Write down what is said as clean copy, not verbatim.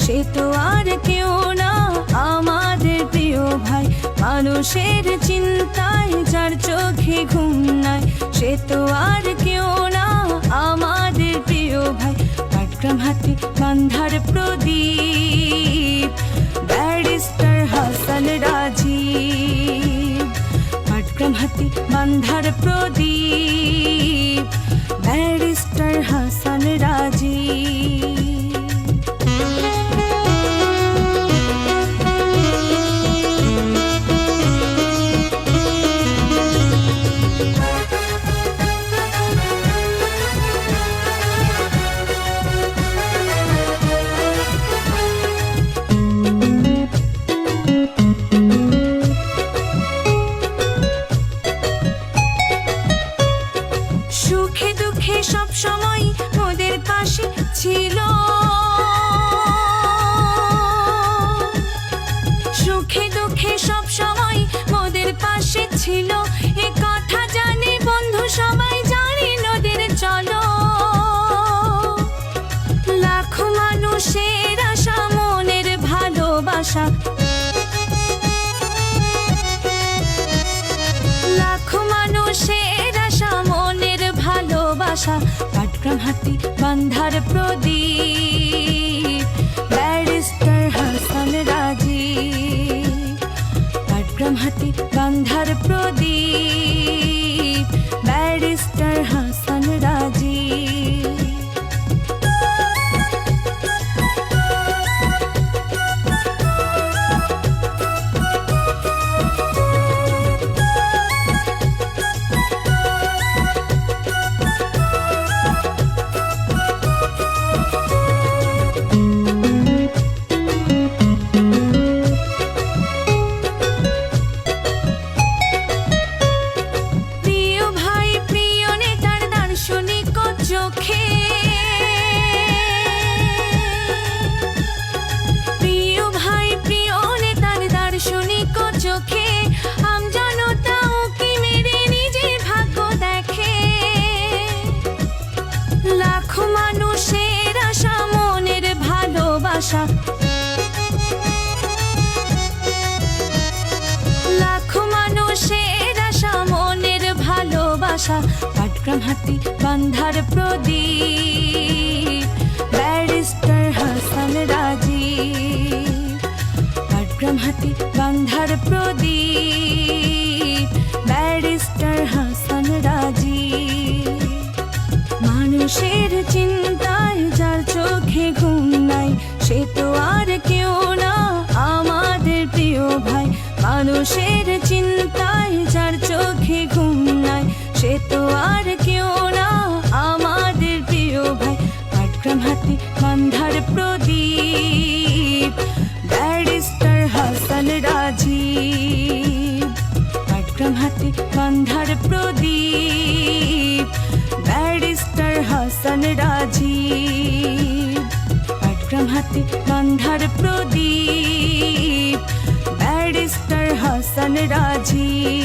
সে তো আর কেউ না আমাদের প্রিয় ভাই। মানুষের চিন্তায় যার চোখে ঘুম নাই, সে তো আর কেউ না আমাদের প্রিয় ভাই। পাটগ্রাম হাটি বান্ধার প্রদীপ, ব্যারিস্টার হাসান রাজীব। পাটগ্রাম হাটি বান্ধার প্রদীপ, ব্যারিস্টার হাসান রাজীব। সুখে দুঃখে সব সময় মোদের পাশে ছিল, সুখে দুঃখে সব সময় মোদের পাশে ছিল। এ কথা জানি বন্ধু সবাই জানি নদীর চলো। লাখো মানুষের আশা মনের ভালোবাসা, লাখো মানুষের আশা মনের ভালোবাসা। পাটগ্রাম হাটি বান্ধার প্রদীপ, ব্যারিস্টার হাসান রাজীব। পাটগ্রাম হাটি বান্ধার প্রদীপ, ব্যারিস্টার হাসান রাজীব। চোখে প্রিয় ভাই প্রিয় নেতার দার্শনিক চোখে আমজনতা উঁকি মেরে নিজের ভাগ্য দেখে। লাখো মানুষের আশা মনের ভালোবাসা, লাখো মানুষের আশা মনের ভালোবাসা। পাটগ্রাম হাটি বান্ধার প্রদীপ, ব্যারিস্টার হাসান রাজীব। পাটগ্রাম হাটি বান্ধার প্রদীপ, ব্যারিস্টার হাসান রাজীব। মানুষের চিন্তায় যার চোখে ঘুম নাই, সে তো আর কেউ না আমাদের প্রিয় ভাই। মানুষের চিন্তায় যার চোখে ঘুম নাই, সে তো আর কেউ না আমাদের প্রিয় ভাই। পাটগ্রাম হাটি বান্ধার প্রদীপ, ব্যারিস্টার হাসান রাজীব। পাটগ্রাম হাটি বান্ধার প্রদীপ, ব্যারিস্টার হাসান রাজীব। পাটগ্রাম হাটি বান্ধার প্রদীপ, ব্যারিস্টার হাসান রাজীব।